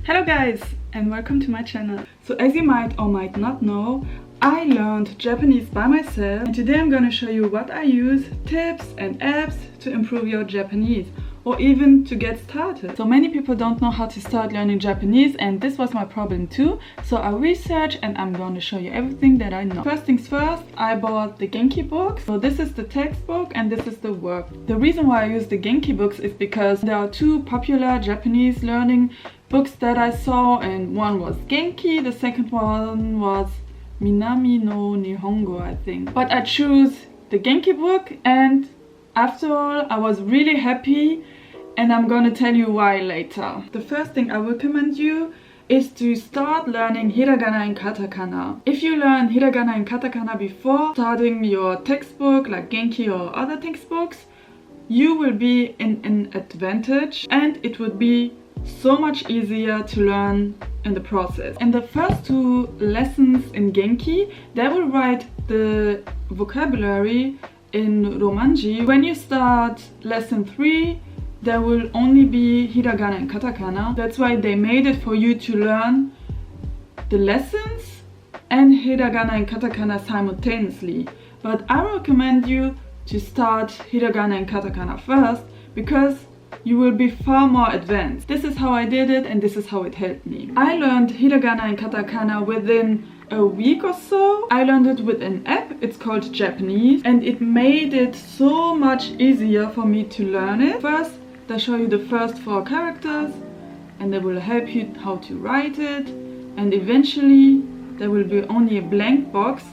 Hello guys and welcome to my channel. So as you might or might not know, I learned Japanese by myself and today I'm gonna show you what I use, tips and apps to improve your Japanese or even to get started. So many people don't know how to start learning Japanese and this was my problem too. So I researched and I'm going to show you everything that I know. First things first, I bought the Genki books. So this is the textbook and this is the work. The reason why I use the Genki books is because there are two popular Japanese learning books that I saw, and one was Genki, the second one was Minami no Nihongo, I think. But I choose the Genki book and after all I was really happy and I'm gonna tell you why later. The first thing I recommend you is to start learning Hiragana and Katakana. If you learn Hiragana and Katakana before starting your textbook like Genki or other textbooks, you will be in an advantage and it would be so much easier to learn in the process. In the first two lessons in Genki, they will write the vocabulary in Romanji. When you start lesson 3, there will only be Hiragana and Katakana. That's why they made it for you to learn the lessons and Hiragana and Katakana simultaneously. But I recommend you to start Hiragana and Katakana first because you will be far more advanced. This is how I did it and this is how it helped me. I learned Hiragana and Katakana within a week or so. I learned it with an app, it's called Japanese, and it made it so much easier for me to learn it. First, they show you the first 4 characters and they will help you how to write it, and eventually there will be only a blank box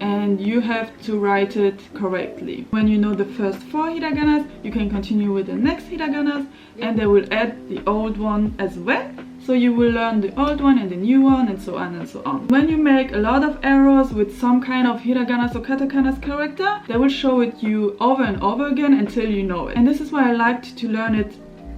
and you have to write it correctly. When you know the first 4 hiraganas, you can continue with the next hiraganas and they will add the old one as well. So you will learn the old one and the new one and so on and so on. When you make a lot of errors with some kind of hiraganas or katakanas character, they will show it you over and over again until you know it. And this is why I liked to learn it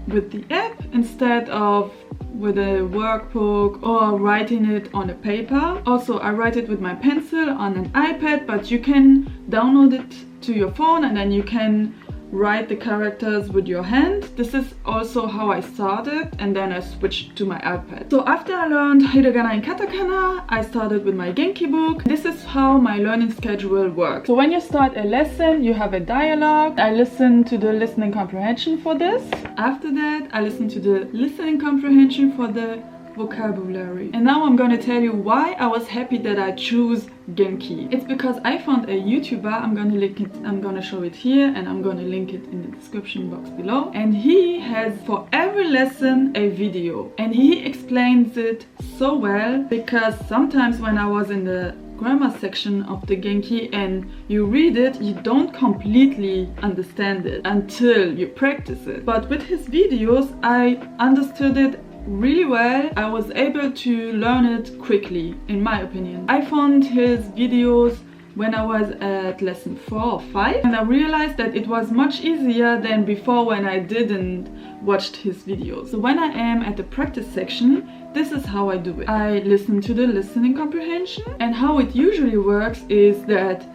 with the app instead of with a workbook or writing it on a paper. Also, I write it with my pencil on an iPad, but you can download it to your phone and then you can write the characters with your hand. This is also how I started and then I switched to my iPad. So after I learned Hiragana and Katakana, I started with my Genki book. This is how my learning schedule works. So when you start a lesson, you have a dialogue. I listen to the listening comprehension for this. After that, I listen to the listening comprehension for the vocabulary. And now I'm gonna tell you why I was happy that I choose Genki. It's because I found a YouTuber, I'm gonna show it here and I'm gonna link it in the description box below. And he has for every lesson a video and he explains it so well, because sometimes when I was in the grammar section of the Genki and you read it, you don't completely understand it until you practice it. But with his videos, I understood it really well. I was able to learn it quickly, in my opinion. I found his videos when I was at lesson 4 or 5 and I realized that it was much easier than before when I didn't watch his videos. So when I am at the practice section, this is how I do it. I listen to the listening comprehension, and how it usually works is that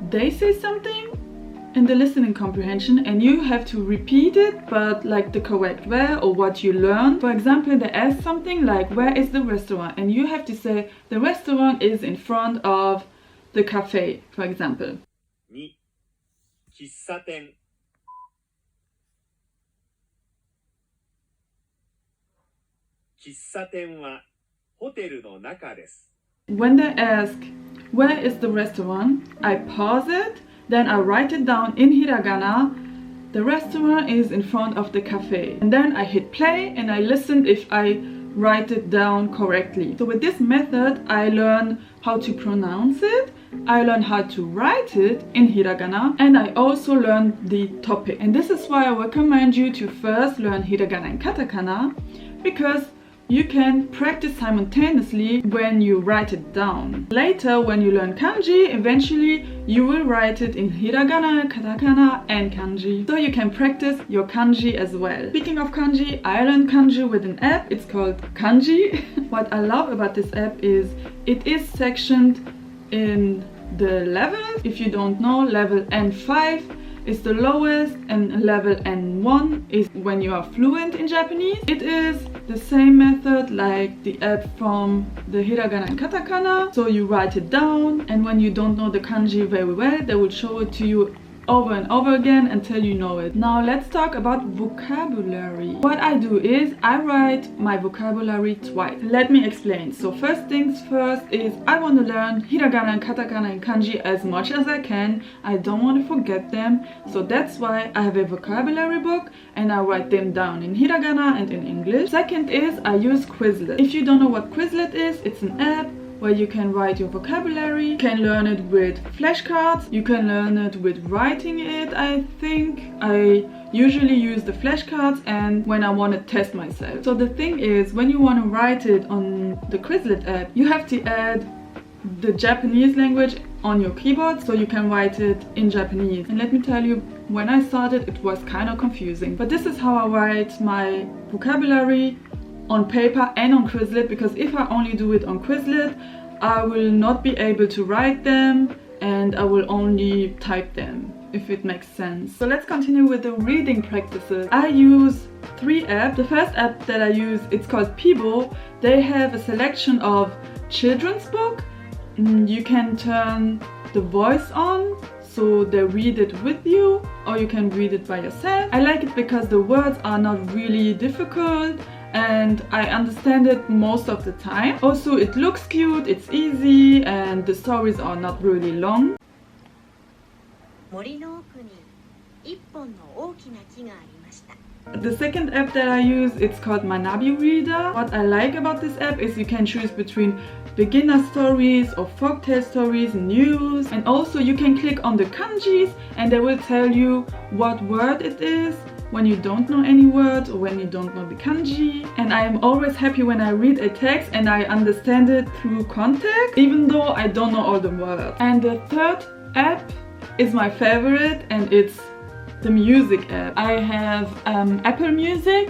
they say something in the listening comprehension and you have to repeat it, but like the correct way or what you learned. For example, they ask something like, where is the restaurant? And you have to say, the restaurant is in front of the cafe, for example. 2. 喫茶店 喫茶店はホテルの中です。 When they ask, where is the restaurant? I pause it, then I write it down in hiragana. The restaurant is in front of the cafe. And then I hit play and I listen if I write it down correctly. So with this method, I learn how to pronounce it, I learn how to write it in hiragana, and I also learn the topic. And this is why I recommend you to first learn hiragana and katakana, because you can practice simultaneously when you write it down. Later, when you learn kanji, eventually you will write it in hiragana, katakana and kanji. So you can practice your kanji as well. Speaking of kanji, I learned kanji with an app. It's called Kanji. What I love about this app is it is sectioned in the levels. If you don't know, level N5 is the lowest and level N1 is when you are fluent in Japanese. It is the same method like the app from the Hiragana and Katakana. So you write it down, and when you don't know the kanji very well, they will show it to you over and over again until you know it. Now let's talk about vocabulary. What I do is I write my vocabulary twice. Let me explain. So first things first is I want to learn Hiragana and Katakana and Kanji as much as I can. I don't want to forget them. So that's why I have a vocabulary book and I write them down in Hiragana and in English. Second is I use Quizlet. If you don't know what Quizlet is, it's an app where you can write your vocabulary. You can learn it with flashcards, you can learn it with writing it. I think I usually use the flashcards and when I want to test myself. So the thing is, when you want to write it on the Quizlet app, you have to add the Japanese language on your keyboard so you can write it in Japanese. And let me tell you, when I started it was kind of confusing, but this is how I write my vocabulary on paper and on Quizlet, because if I only do it on Quizlet, I will not be able to write them and I will only type them, if it makes sense. So let's continue with the reading practices. I use 3 apps. The first app that I use, it's called PIBO. They have a selection of children's book. You can turn the voice on so they read it with you, or you can read it by yourself. I like it because the words are not really difficult and I understand it most of the time. Also, it looks cute, it's easy, and the stories are not really long. The second app that I use, it's called Manabi Reader. What I like about this app is you can choose between beginner stories or folktale stories, news, and also you can click on the kanjis and they will tell you what word it is when you don't know any words or when you don't know the kanji. And I am always happy when I read a text and I understand it through context, even though I don't know all the words. And the third app is my favorite, and it's the music app. I have Apple Music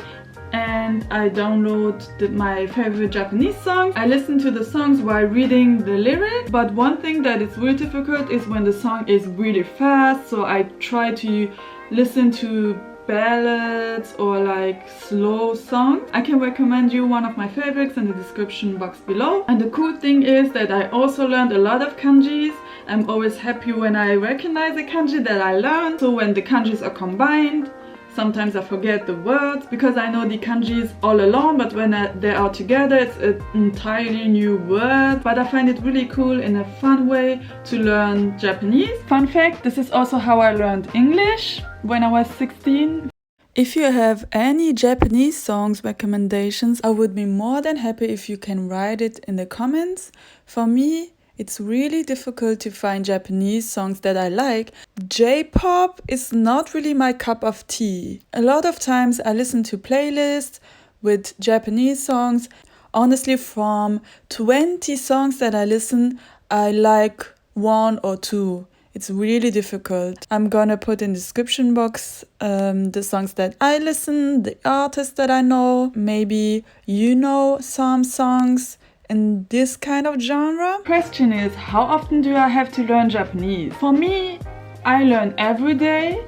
and I download my favorite Japanese songs. I listen to the songs while reading the lyrics, but one thing that is really difficult is when the song is really fast, so I try to listen to ballads or like slow songs. I can recommend you one of my favorites in the description box below. And the cool thing is that I also learned a lot of kanjis. I'm always happy when I recognize a kanji that I learned. So when the kanjis are combined, sometimes I forget the words because I know the kanjis all alone, but when they are together it's an entirely new word. But I find it really cool in a fun way to learn Japanese. Fun fact, this is also how I learned English when I was 16. If you have any Japanese songs recommendations, I would be more than happy if you can write it in the comments. For me, it's really difficult to find Japanese songs that I like. J-pop is not really my cup of tea. A lot of times I listen to playlists with Japanese songs. Honestly, from 20 songs that I listen, I like 1 or 2. It's really difficult. I'm gonna put in the description box the songs that I listen, the artists that I know. Maybe you know some songs in this kind of genre. Question is, how often do I have to learn Japanese? For me, I learn every day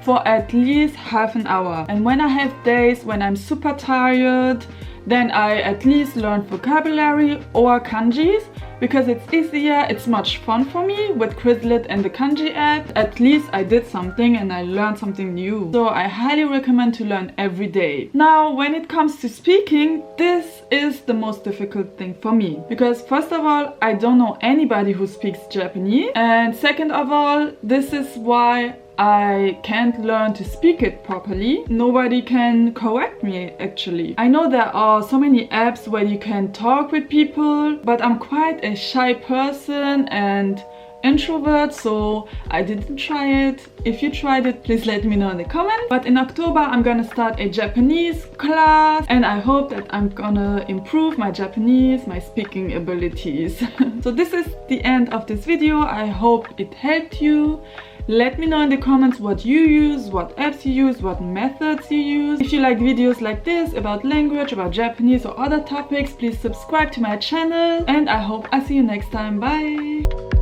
for at least half an hour. And when I have days when I'm super tired, then I at least learn vocabulary or kanjis because it's easier, it's much fun for me with Quizlet and the Kanji app. At least I did something and I learned something new. So I highly recommend to learn every day. Now, when it comes to speaking, this is the most difficult thing for me. Because first of all, I don't know anybody who speaks Japanese. And second of all, this is why I can't learn to speak it properly. Nobody can correct me actually. I know there are so many apps where you can talk with people, but I'm quite a shy person and introvert, so I didn't try it. If you tried it, please let me know in the comments. But in October I'm gonna start a Japanese class and I hope that I'm gonna improve my Japanese, my speaking abilities. So this is the end of this video. I hope it helped you. Let me know in the comments what you use, what apps you use, what methods you use. If you like videos like this about language, about Japanese or other topics, please subscribe to my channel and I hope I see you next time. Bye!